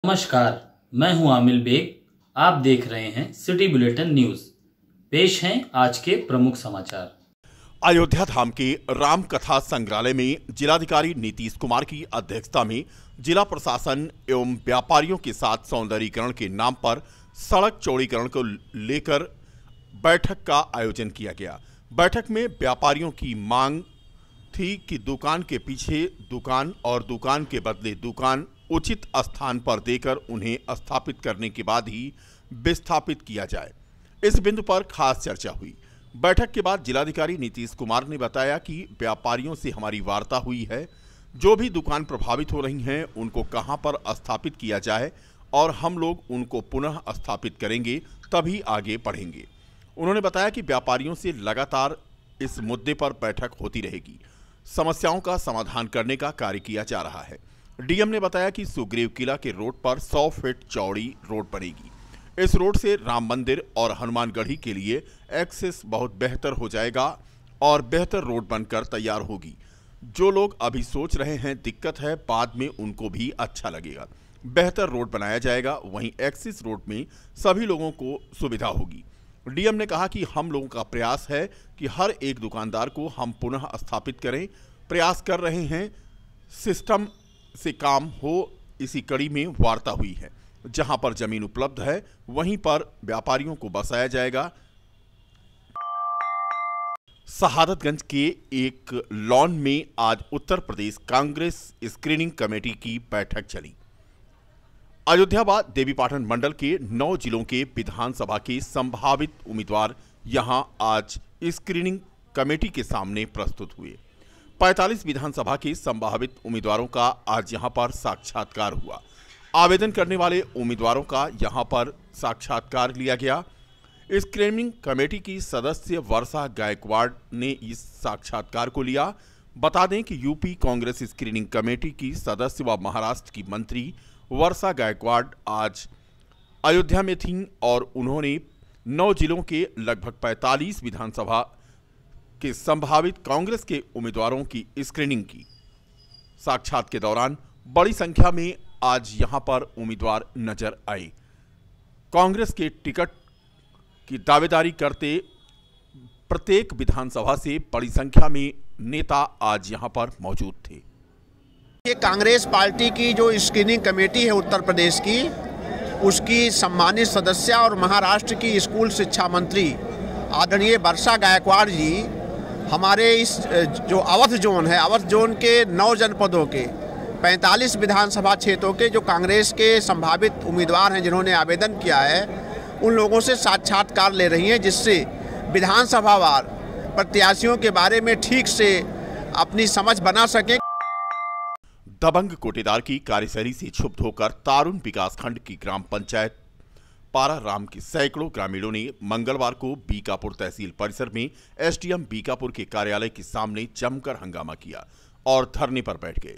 नमस्कार, मैं हूं आमिल बेग। आप देख रहे हैं सिटी बुलेटिन न्यूज। पेश हैं आज के प्रमुख समाचार। अयोध्या धाम के राम कथा संग्रहालय में जिलाधिकारी नीतीश कुमार की अध्यक्षता में जिला प्रशासन एवं व्यापारियों के साथ सौंदर्यीकरण के नाम पर सड़क चौड़ीकरण को लेकर बैठक का आयोजन किया गया। बैठक में व्यापारियों की मांग थी कि दुकान के पीछे दुकान और दुकान के बदले दुकान उचित स्थान पर देकर उन्हें स्थापित करने के बाद ही विस्थापित किया जाए। इस बिंदु पर खास चर्चा हुई। बैठक के बाद जिलाधिकारी नीतीश कुमार ने बताया कि व्यापारियों से हमारी वार्ता हुई है, जो भी दुकान प्रभावित हो रही हैं उनको कहां पर स्थापित किया जाए और हम लोग उनको पुनः स्थापित करेंगे, तभी आगे बढ़ेंगे। उन्होंने बताया कि व्यापारियों से लगातार इस मुद्दे पर बैठक होती रहेगी, समस्याओं का समाधान करने का कार्य किया जा रहा है। डीएम ने बताया कि सुग्रीव किला के रोड पर 100 फीट चौड़ी रोड बनेगी। इस रोड से राम मंदिर और हनुमानगढ़ी के लिए एक्सेस बहुत बेहतर हो जाएगा और बेहतर रोड बनकर तैयार होगी। जो लोग अभी सोच रहे हैं दिक्कत है, बाद में उनको भी अच्छा लगेगा। बेहतर रोड बनाया जाएगा, वहीं एक्सिस रोड में सभी लोगों को सुविधा होगी। डीएम ने कहा कि हम लोगों का प्रयास है कि हर एक दुकानदार को हम पुनः स्थापित करें, प्रयास कर रहे हैं, सिस्टम से काम हो। इसी कड़ी में वार्ता हुई है। जहां पर जमीन उपलब्ध है वहीं पर व्यापारियों को बसाया जाएगा। शहादतगंज के एक लॉन में आज उत्तर प्रदेश कांग्रेस स्क्रीनिंग कमेटी की बैठक चली। अयोध्या व देवीपाटन मंडल के 9 जिलों के विधानसभा के संभावित उम्मीदवार यहां आज स्क्रीनिंग कमेटी के सामने प्रस्तुत हुए। 45 विधानसभा के संभावित उम्मीदवारों का आज यहां पर साक्षात्कार हुआ। आवेदन करने वाले उम्मीदवारों का यहां पर साक्षात्कार लिया गया। स्क्रीनिंग कमेटी की सदस्य वर्षा गायकवाड़ ने इस साक्षात्कार को लिया। बता दें कि यूपी कांग्रेस स्क्रीनिंग कमेटी की सदस्य व महाराष्ट्र की मंत्री वर्षा गायकवाड़ आज अयोध्या में थीं और उन्होंने 9 जिलों के लगभग 45 विधानसभा के संभावित कांग्रेस के उम्मीदवारों की स्क्रीनिंग की। साक्षात के दौरान बड़ी संख्या में आज यहां पर उम्मीदवार नजर आए। कांग्रेस के टिकट की दावेदारी करते प्रत्येक विधानसभा से बड़ी संख्या में नेता आज यहां पर मौजूद थे। ये कांग्रेस पार्टी की जो स्क्रीनिंग कमेटी है उत्तर प्रदेश की, उसकी सम्मानित सदस्य और महाराष्ट्र की स्कूल शिक्षा मंत्री आदरणीय वर्षा गायकवाड़ जी हमारे इस जो अवध जोन है, अवध जोन के 9 जनपदों के 45 विधानसभा क्षेत्रों के जो कांग्रेस के संभावित उम्मीदवार हैं जिन्होंने आवेदन किया है, उन लोगों से साक्षात्कार ले रही हैं, जिससे विधानसभावार प्रत्याशियों के बारे में ठीक से अपनी समझ बना सकें। दबंग कोटेदार की कार्यशैली से क्षुब्ध होकर तारुण विकासखंड की ग्राम पंचायत पाराराम के सैकड़ों ग्रामीणों ने मंगलवार को बीकापुर तहसील परिसर में एसडीएम बीकापुर के कार्यालय के सामने जमकर हंगामा किया और धरने पर बैठ गए।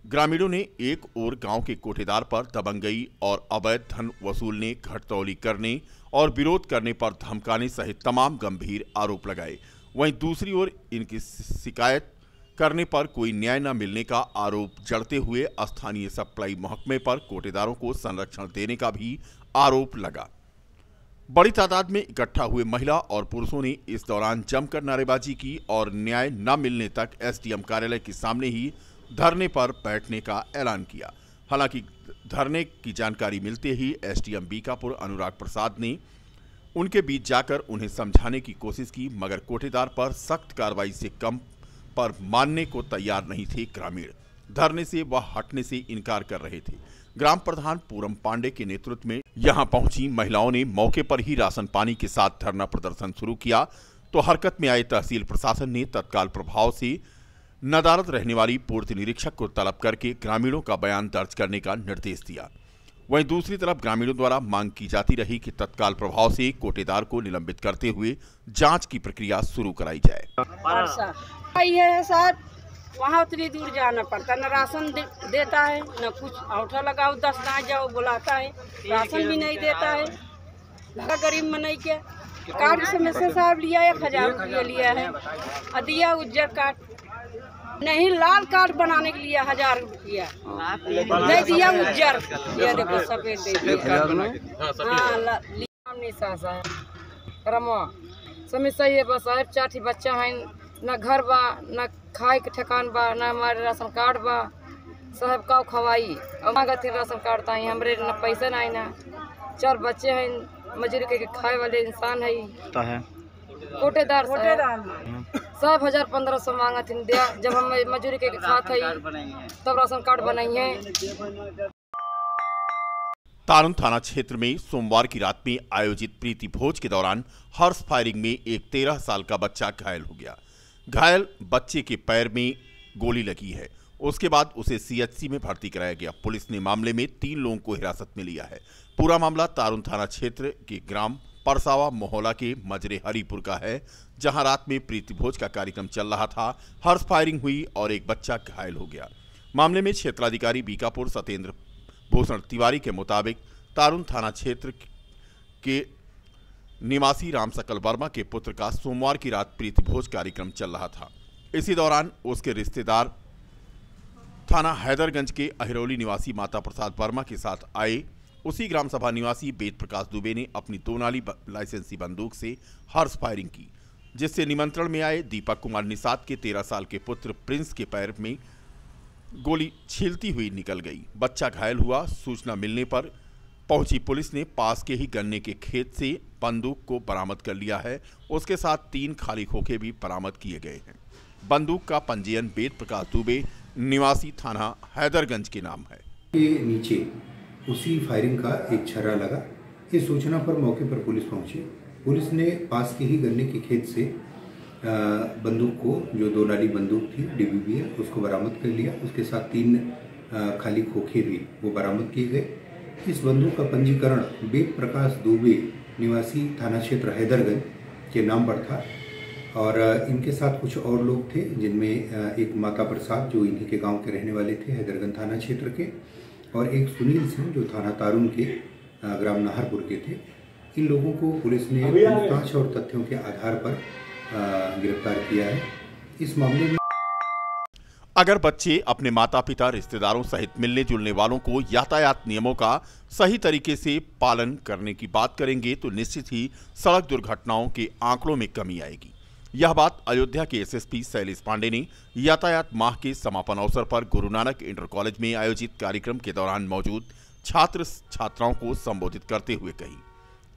ग्रामीणों ने एक ओर गांव के कोटेदार पर दबंगई और अवैध धन वसूलने, घटतौली करने और विरोध करने पर धमकाने सहित तमाम गंभीर आरोप लगाए। वहीं दूसरी ओर इनकी शिकायत करने पर कोई न्याय न मिलने का आरोप जड़ते हुए स्थानीय सप्लाई महकमे पर कोटेदारों को संरक्षण देने का भी आरोप लगा। बड़ी तादाद में इकट्ठा हुए महिला और पुरुषों ने इस दौरान जमकर नारेबाजी की और न्याय न मिलने तक एसडीएम कार्यालय के सामने ही धरने पर बैठने का ऐलान किया। हालांकि धरने की जानकारी मिलते ही एसडीएम बीकापुर अनुराग प्रसाद ने उनके बीच जाकर उन्हें समझाने की कोशिश की, मगर कोटेदार पर सख्त कार्रवाई से कम पर मानने को तैयार नहीं थे। ग्रामीण धरने से व हटने से इनकार कर रहे थे। ग्राम प्रधान पूरम पांडे के नेतृत्व में यहां पहुंची महिलाओं ने मौके पर ही राशन पानी के साथ धरना प्रदर्शन शुरू किया, तो हरकत में आए तहसील प्रशासन ने तत्काल प्रभाव से नदारद रहने वाली पूर्ति निरीक्षक को तलब करके ग्रामीणों का बयान दर्ज करने का निर्देश दिया। वहीं दूसरी तरफ ग्रामीणों द्वारा मांग की जाती रही कि तत्काल प्रभाव से कोटेदार को निलंबित करते हुए जांच की प्रक्रिया शुरू कराई जाए। है सर, वहाँ उतनी दूर जाना पड़ता, न राशन देता है, न कुछ औठा लगाओ 10 ना जाओ बुलाता है, राशन भी नहीं देता है। गरीब मनई के कार्ड समय से साहब लिया 1000 रुपया लिया है, दिया उज्जर कार्ड नहीं, लाल कार्ड बनाने के लिए 1000 रुपया नहीं दिया, उज्जर ये देखो सफेद दे दिया। रमा समस्या ये बस साहब 4 बच्चा है, न घर बा, न खाए के ठिकान बा, न हमारे राशन कार्ड बा, साहब का खवाई मांगत राशन कार्ड था, हमरे न पैसा नहीं ना, 4 बच्चे हैं, मजदूरी के खाए वाले इंसान है कोटेदार सब 1000-1500 मांगत दिया, जब हम मजदूरी के खात है तब राशन कार्ड बनाई है। तारुन थाना क्षेत्र में सोमवार की रात में आयोजित प्रीति भोज के दौरान हॉर्स फायरिंग में एक 13 साल का बच्चा घायल हो गया। घायल बच्चे के पैर में गोली लगी है, उसके बाद उसे सीएचसी में भर्ती कराया गया। पुलिस ने मामले में 3 लोगों को हिरासत में लिया है। पूरा मामला तारुन थाना क्षेत्र के ग्राम परसावा मोहल्ला के मजरे हरिपुर का है, जहां रात में प्रीति भोज का कार्यक्रम चल रहा था। हॉर्स फायरिंग हुई और एक बच्चा घायल हो गया। मामले में क्षेत्राधिकारी बीकापुर सत्येंद्र भूषण तिवारी के मुताबिक तारुन थाना क्षेत्र के निवासी रामसकल वर्मा के पुत्र का सोमवार की रात प्रीति भोज कार्यक्रम चल रहा था। इसी दौरान उसके रिश्तेदार थाना हैदरगंज के अहिरौली निवासी माता प्रसाद वर्मा के साथ आए। उसी ग्राम सभा निवासी वेद प्रकाश दुबे ने अपनी 2 नाली लाइसेंसी बंदूक से हॉर्स फायरिंग की, जिससे निमंत्रण में आए दीपक कुमार निषाद के 13 साल के पुत्र प्रिंस के पैर में गोली छीलती हुई निकल गई। बच्चा घायल हुआ। सूचना मिलने पर पहुंची पुलिस ने पास के ही गन्ने के खेत से बंदूक को बरामद कर लिया है। उसके साथ 3 खाली खोखे भी बरामद किए गए हैं। बंदूक का पंजीयन वेद प्रकाश दुबे निवासी थाना हैदरगंज के नाम है। के नीचे उसी फायरिंग का एक छर्रा लगा। इस सूचना पर मौके पर पुलिस पहुंची। पुलिस ने पास के ही गन्ने के खेत से बंदूक को, जो 2 नाली बंदूक थी डीबीबी है, उसको बरामद कर लिया। उसके साथ 3 खाली खोखे भी वो बरामद किए गए। इस बंदूक का पंजीकरण वेद प्रकाश दुबे निवासी थाना क्षेत्र हैदरगंज के नाम पर था और इनके साथ कुछ और लोग थे, जिनमें एक माता प्रसाद जो इन्हीं के गांव के रहने वाले थे हैदरगंज थाना क्षेत्र के, और एक सुनील सिंह जो थाना तारुन के ग्राम नाहरपुर के थे। इन लोगों को पुलिस ने पूछताछ और तथ्यों के आधार पर गिरफ्तार किया है। इस मामले में अगर बच्चे अपने माता पिता रिश्तेदारों सहित मिलने जुलने वालों को यातायात नियमों का सही तरीके से पालन करने की बात करेंगे तो निश्चित ही सड़क दुर्घटनाओं के आंकड़ों में कमी आएगी। यह बात अयोध्या के एसएसपी शैलेश पांडे ने यातायात माह के समापन अवसर पर गुरु नानक इंटर कॉलेज में आयोजित कार्यक्रम के दौरान मौजूद छात्र छात्राओं को संबोधित करते हुए कही।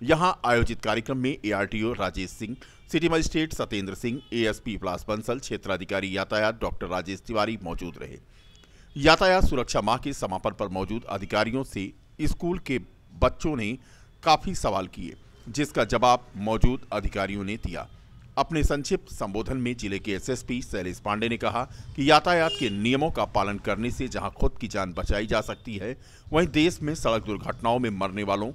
यहां आयोजित कार्यक्रम में ARTO Rajesh Singh, city magistrate Satyendra Singh, ASP प्लास बंसल, क्षेत्राधिकारी यातायात डॉक्टर राजेश तिवारी मौजूद रहे। यातायात सुरक्षा माह के समापन पर मौजूद अधिकारियों से स्कूल के बच्चों ने काफी सवाल किए, जिसका जवाब मौजूद अधिकारियों ने दिया। अपने संक्षिप्त संबोधन में जिले के एसएसपी शैलेश पांडे ने कहा कि यातायात के नियमों का पालन करने से जहां खुद की जान बचाई जा सकती है, वहीं देश में सड़क दुर्घटनाओं में मरने वालों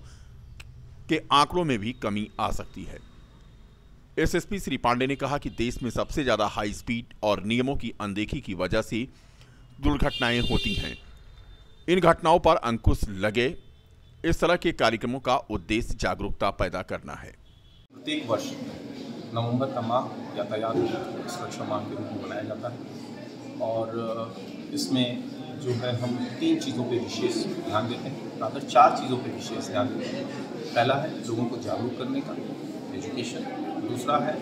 के आंकड़ों में भी कमी आ सकती है। एसएसपी श्री पांडे ने कहा कि देश में सबसे ज्यादा हाई स्पीड और नियमों की अनदेखी की वजह से दुर्घटनाएं होती हैं। इन घटनाओं पर अंकुश लगे। इस तरह के कार्यक्रमों का उद्देश्य जागरूकता पैदा करना है। प्रत्येक वर्ष नवंबर का माह यातायात सुरक्षा माह के रूप में मनाया जाता है और इसमें जो है हम 3 चीज़ों पे विशेष ध्यान देते हैं, अगर 4 चीज़ों पे विशेष ध्यान देते हैं। पहला है लोगों को जागरूक करने का, एजुकेशन। दूसरा है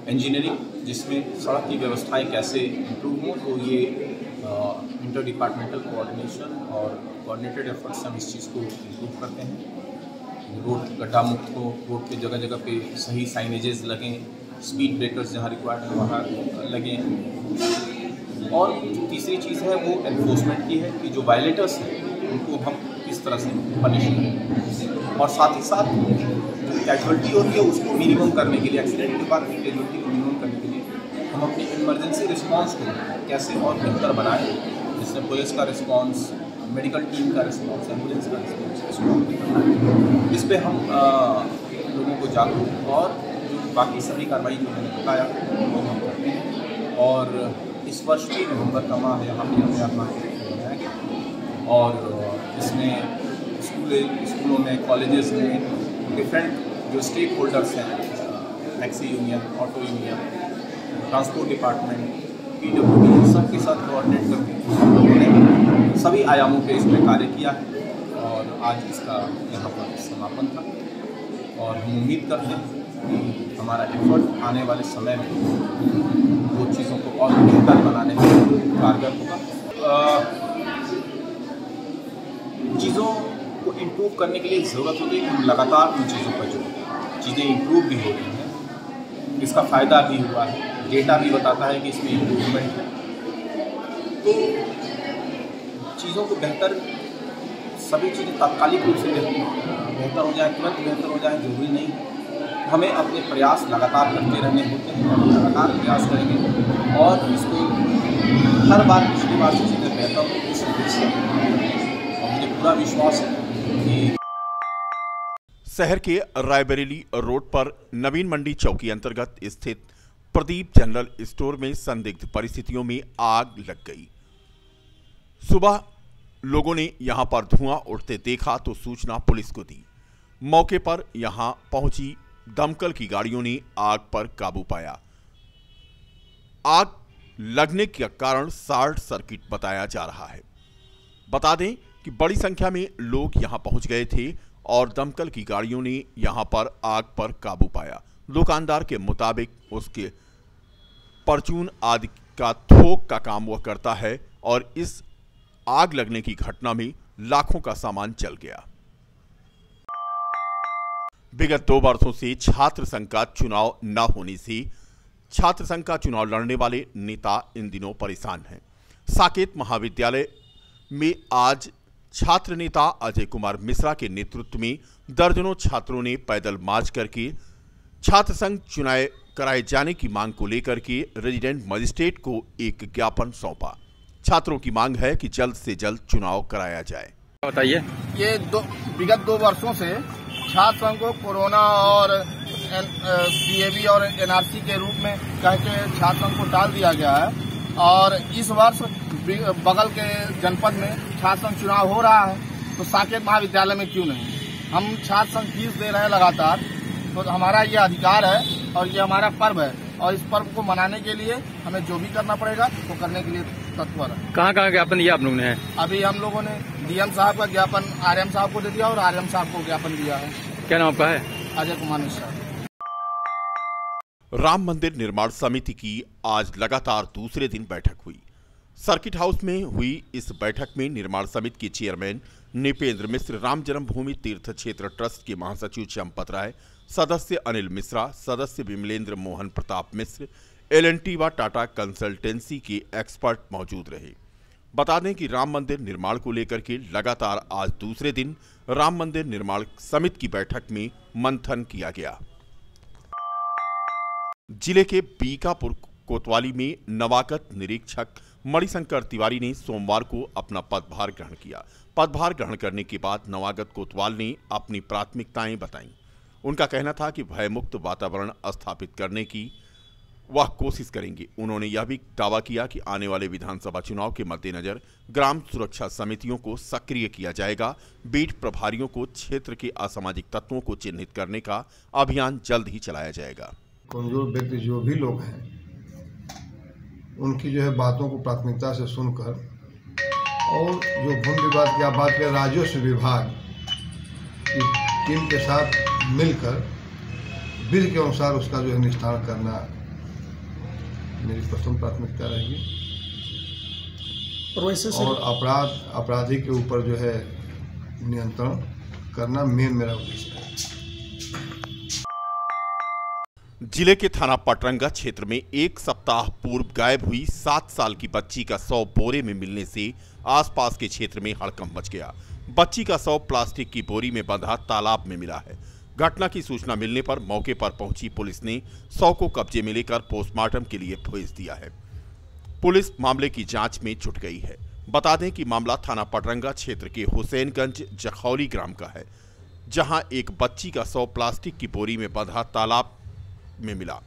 इंजीनियरिंग, जिसमें सड़क की व्यवस्थाएं कैसे इम्प्रूव हों, तो ये इंटर डिपार्टमेंटल कोऑर्डिनेशन और कोऑर्डिनेटेड एफर्ट्स हम इस चीज़ को इम्प्रूव करते हैं। रोड गड्ढा मुक्त हो, रोड पे जगह जगह पे सही साइनेजेस लगें, स्पीड ब्रेकर्स जहाँ रिक्वायर्ड है वहाँ लगें। और जो तीसरी चीज़ है वो एनफोर्समेंट की है कि जो वायलेटर्स हैं उनको हम किस तरह से पनिश करें, और साथ ही साथ जो कैजुअल्टी होती है उसको मिनिमम करने के लिए, एक्सीडेंट के बाद की कैजुअल्टी को मिनिमम करने के लिए हम अपनी इमरजेंसी रिस्पॉन्स को कैसे और बेहतर बनाएं, जिसमें पुलिस का रिस्पॉन्स, मेडिकल टीम का रिस्पॉन्स, एम्बुलेंस का रिस्पॉन्स, इस पर हम लोगों को जागरूक और जो बाकी सभी कार्रवाई जो मैंने बताया वो हम करते हैं। और इस वर्ष भी नवंबर का माह यहाँ पे मनाया गया और इसमें स्कूलों में, कॉलेजेस में डिफरेंट जो स्टेक होल्डर्स हैं, taxi union, auto union, transport department, PWD, के साथ कोऑर्डिनेट करके हम लोगों ने सभी आयामों पे इसमें कार्य किया है और आज इसका यहाँ पर समापन था। और हम उम्मीद करते हैं कि हमारा एफर्ट आने वाले समय में वो चीज़ों को और बेहतर बनाने में कारगर होगा। चीज़ों को इम्प्रूव करने के लिए ज़रूरत होती है कि हम लगातार उन चीज़ों पर जोड़ें। चीज़ें इम्प्रूव भी हो रही हैं, इसका फ़ायदा भी हुआ है, डेटा भी बताता है कि इसमें इम्प्रूवमेंट है। तो चीज़ों को बेहतर, सभी चीज़ें तात्कालिक रूप से बेहतर हो जाए, तुरंत बेहतर हो जाए ज़रूरी नहीं है। हमें अपने प्रयास लगातार करते रहने होते हैं और लगातार प्रयास करेंगे और इसको हर बार पिछली बार से चीज़ें बेहतर हो, इस उद्देश्य और मुझे पूरा विश्वास है कि शहर के रायबरेली रोड पर नवीन मंडी चौकी अंतर्गत स्थित प्रदीप जनरल स्टोर में संदिग्ध परिस्थितियों में आग लग गई। सुबह लोगों ने यहां पर धुआं उठते देखा तो सूचना पुलिस को दी। मौके पर यहां पहुंची दमकल की गाड़ियों ने आग पर काबू पाया। आग लगने का कारण शॉर्ट सर्किट बताया जा रहा है। बता दें कि बड़ी संख्या में लोग यहां पहुंच गए थे और दमकल की गाड़ियों ने यहां पर आग पर काबू पाया। दुकानदार के मुताबिक उसके परचून आदि का थोक का काम वह करता है और इस आग लगने की घटना में लाखों का सामान जल गया। विगत 2 वर्षों से छात्र संघ का चुनाव न होने से छात्र संघ का चुनाव लड़ने वाले नेता इन दिनों परेशान हैं। साकेत महाविद्यालय में आज छात्र नेता अजय कुमार मिश्रा के नेतृत्व में दर्जनों छात्रों ने पैदल मार्च करके छात्र संघ चुनाव कराए जाने की मांग को लेकर के रेजिडेंट मजिस्ट्रेट को एक ज्ञापन सौंपा। छात्रों की मांग है कि जल्द से जल्द चुनाव कराया जाए। बताइए। ये विगत 2 वर्षों से छात्र संघ को कोरोना और सीएबी और एनआरसी के रूप में कह के छात्र संघ को टाल दिया गया है और इस वर्ष बगल के जनपद में छात्र संघ चुनाव हो रहा है तो साकेत महाविद्यालय में क्यों नहीं? हम छात्र संघ फीस दे रहे हैं लगातार, तो हमारा ये अधिकार है और ये हमारा पर्व है और इस पर्व को मनाने के लिए हमें जो भी करना पड़ेगा वो करने के लिए तत्पर है। कहाँ ज्ञापन दिया आप लोगों ने? अभी हम लोगों ने डीएम साहब का ज्ञापन आरएम साहब को दे दिया और आरएम साहब को ज्ञापन दिया है। क्या नाम आपका है? अजय कुमार मिश्रा। राम मंदिर निर्माण समिति की आज लगातार दूसरे दिन बैठक हुई। सर्किट हाउस में हुई इस बैठक में निर्माण समिति के चेयरमैन नृपेंद्र मिश्र, राम जन्मभूमि तीर्थ क्षेत्र ट्रस्ट के महासचिव चंपत राय, सदस्य अनिल मिश्रा, सदस्य विमलेंद्र मोहन प्रताप मिश्र, L&T व टाटा कंसल्टेंसी के एक्सपर्ट मौजूद रहे। बता दें कि राम मंदिर निर्माण को लेकर के लगातार आज दूसरे दिन राम मंदिर निर्माण समिति की बैठक में मंथन किया गया। जिले के बीकापुर कोतवाली में नवागत निरीक्षक मणिशंकर तिवारी ने सोमवार को अपना पदभार ग्रहण किया। पदभार ग्रहण करने के बाद नवागत कोतवाल ने अपनी प्राथमिकताएं बताईं। उनका कहना था कि भयमुक्त वातावरण स्थापित करने की वह कोशिश करेंगे। उन्होंने यह भी दावा किया कि आने वाले विधानसभा चुनाव के मद्देनजर ग्राम सुरक्षा समितियों को सक्रिय किया जाएगा। बीट प्रभारियों को क्षेत्र के असामाजिक तत्वों को चिन्हित करने का अभियान जल्द ही चलाया जाएगा। कमजोर व्यक्ति जो भी लोग हैं उनकी जो है बातों को प्राथमिकता से सुनकर और जो भूमि विवाद की आप बात करें राजस्व विभाग की टीम के साथ मिलकर बिल के अनुसार उसका जो है निस्तारण करना मेरी प्रथम प्राथमिकता रहेगी। और अपराधी के ऊपर जो है नियंत्रण करना मेरा उद्देश्य है। जिले के थाना पटरंगा क्षेत्र में 1 सप्ताह पूर्व गायब हुई 7 साल की बच्ची का शव बोरे में मिलने से आसपास के क्षेत्र में हड़कंप मच गया। बच्ची का शव प्लास्टिक की बोरी में बंधा तालाब में मिला है। घटना की सूचना मिलने पर मौके पर पहुंची पुलिस ने शव को कब्जे में लेकर पोस्टमार्टम के लिए भेज दिया है। पुलिस मामले की जांच में जुट गई है। बता दें कि मामला थाना पटरंगा क्षेत्र के हुसैनगंज जखौली ग्राम का है, जहां एक बच्ची का शव प्लास्टिक की बोरी में बंधा तालाब में मिला।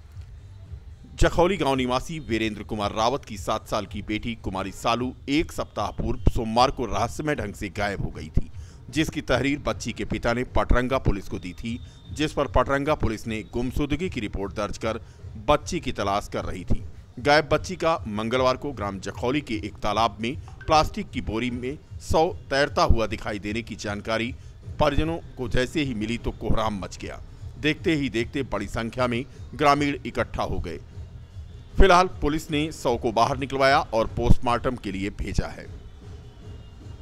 जखौली गांव निवासी वीरेंद्र कुमार रावत की 7 साल की बेटी कुमारी सालू 1 सप्ताह पूर्व सोमवार को रहस्यमय ढंग से गायब हो गई थी, जिसकी तहरीर बच्ची के पिता ने पटरंगा पुलिस को दी थी, जिस पर पटरंगा पुलिस ने गुमशुदगी की रिपोर्ट दर्ज कर बच्ची की तलाश कर रही थी। गायब बच्ची का मंगलवार को ग्राम जखौली के एक तालाब में प्लास्टिक की बोरी में शव तैरता हुआ दिखाई देने की जानकारी परिजनों को जैसे ही मिली तो कोहराम मच गया। देखते ही देखते बड़ी संख्या में ग्रामीण इकट्ठा हो गए। फिलहाल पुलिस ने शव को बाहर निकलवाया और पोस्टमार्टम के लिए भेजा है।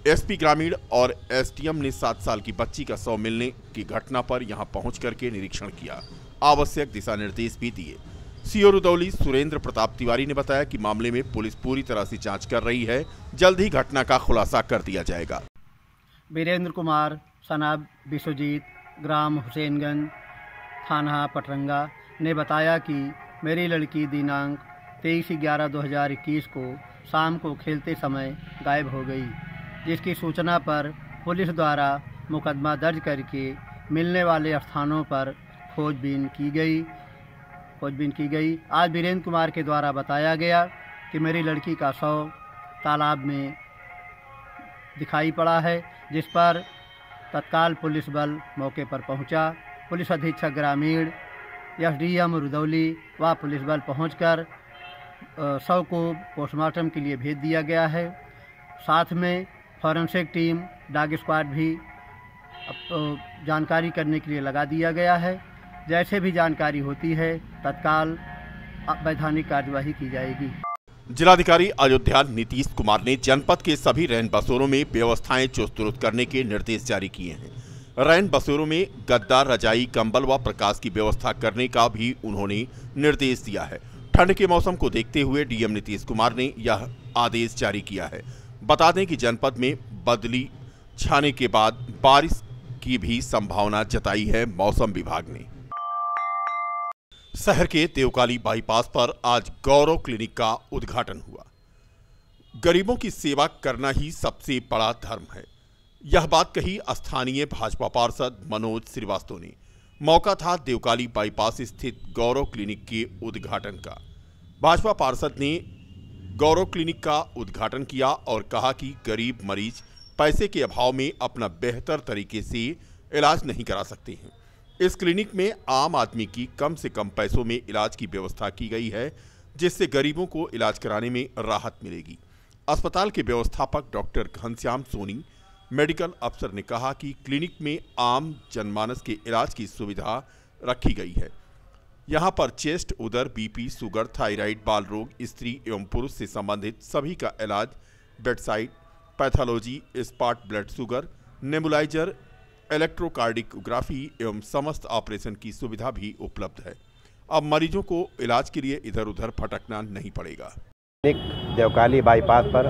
एसपी ग्रामीण और एसडीएम ने 7 साल की बच्ची का शव मिलने की घटना पर यहां पहुंच करके निरीक्षण किया, आवश्यक दिशा निर्देश भी दिए। सीओ रुदौली सुरेंद्र प्रताप तिवारी ने बताया कि मामले में पुलिस पूरी तरह से जांच कर रही है, जल्द ही घटना का खुलासा कर दिया जाएगा। वीरेंद्र कुमार सनाब विश्वजीत ग्राम हुसैनगंज थाना पटरंगा ने बताया कि मेरी लड़की दिनांक 23/11/2021 को शाम को खेलते समय गायब हो गई, जिसकी सूचना पर पुलिस द्वारा मुकदमा दर्ज करके मिलने वाले स्थानों पर खोजबीन की गई। आज वीरेंद्र कुमार के द्वारा बताया गया कि मेरी लड़की का शव तालाब में दिखाई पड़ा है, जिस पर तत्काल पुलिस बल मौके पर पहुंचा। पुलिस अधीक्षक ग्रामीण एसडीएम रुदौली व पुलिस बल पहुंचकर शव को पोस्टमार्टम के लिए भेज दिया गया है। साथ में फॉरेंसिक टीम डॉग स्क्वाड भी जानकारी करने के लिए लगा दिया गया है। जैसे भी जानकारी होती है तत्काल वैधानिक कार्यवाही की जाएगी। जिलाधिकारी अयोध्या नीतीश कुमार ने जनपद के सभी रैन बसेरों में व्यवस्थाएं चुस्त दुरुस्त करने के निर्देश जारी किए हैं। रैन बसेरों में गद्दा, रजाई, कंबल व प्रकाश की व्यवस्था करने का भी उन्होंने निर्देश दिया है। ठंड के मौसम को देखते हुए डीएम नीतीश कुमार ने यह आदेश जारी किया है। बता दें कि जनपद में बदली छाने के बाद बारिश की भी संभावना जताई है मौसम विभाग ने। शहर के देवकाली बाईपास पर आज गौरव क्लिनिक का उद्घाटन हुआ। गरीबों की सेवा करना ही सबसे बड़ा धर्म है, यह बात कही स्थानीय भाजपा पार्षद मनोज श्रीवास्तव ने। मौका था देवकाली बाईपास स्थित गौरव क्लिनिक के उद्घाटन का। भाजपा पार्षद ने गौरव क्लिनिक का उद्घाटन किया और कहा कि गरीब मरीज पैसे के अभाव में अपना बेहतर तरीके से इलाज नहीं करा सकते हैं। इस क्लिनिक में आम आदमी की कम से कम पैसों में इलाज की व्यवस्था की गई है, जिससे गरीबों को इलाज कराने में राहत मिलेगी। अस्पताल के व्यवस्थापक डॉक्टर घनश्याम सोनी मेडिकल अफसर ने कहा कि क्लिनिक में आम जनमानस के इलाज की सुविधा रखी गई है। यहां पर चेस्ट, उदर, बीपी, शुगर, थायराइड, बाल रोग, स्त्री एवं पुरुष से संबंधित सभी का इलाज, bedside pathology, spot blood sugar, nebuliser, electrocardiography एवं समस्त ऑपरेशन की सुविधा भी उपलब्ध है। अब मरीजों को इलाज के लिए इधर उधर भटकना नहीं पड़ेगा। देवकाली बाईपास पर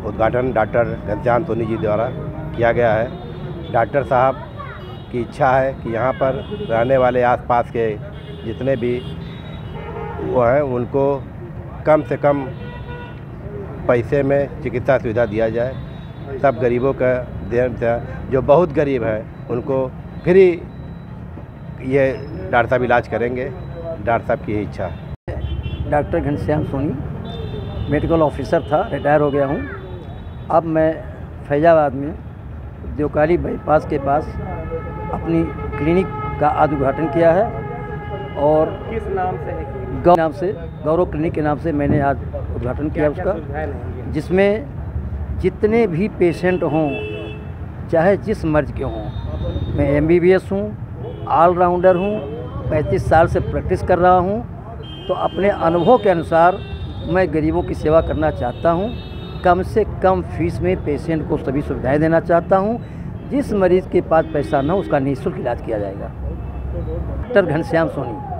उद्घाटन डॉक्टर घनश्याम सोनी जी द्वारा किया गया है। डॉक्टर साहब की इच्छा है कि यहाँ पर रहने वाले आसपास के जितने भी वो हैं उनको कम से कम पैसे में चिकित्सा सुविधा दिया जाए। सब गरीबों का जो बहुत गरीब हैं उनको फ्री ये डॉक्टर साहब इलाज करेंगे। डॉक्टर साहब की इच्छा है। Doctor Ghanshyam Soni medical officer था, रिटायर हो गया हूँ। अब मैं फैजाबाद में देवकाली बाईपास के पास अपनी क्लिनिक का आज उद्घाटन किया है और किस नाम से गौरव क्लिनिक के नाम से मैंने आज उद्घाटन किया उसका, जिसमें जितने भी पेशेंट हों, चाहे जिस मर्ज के हों, मैं MBBS हूँ, ऑलराउंडर हूँ, 35 साल से प्रैक्टिस कर रहा हूँ, तो अपने अनुभव के अनुसार मैं गरीबों की सेवा करना चाहता हूँ। कम से कम फीस में पेशेंट को सभी सुविधाएं देना चाहता हूँ। जिस मरीज़ के पास पैसा न हो उसका निःशुल्क इलाज किया जाएगा। डॉक्टर घनश्याम सोनी।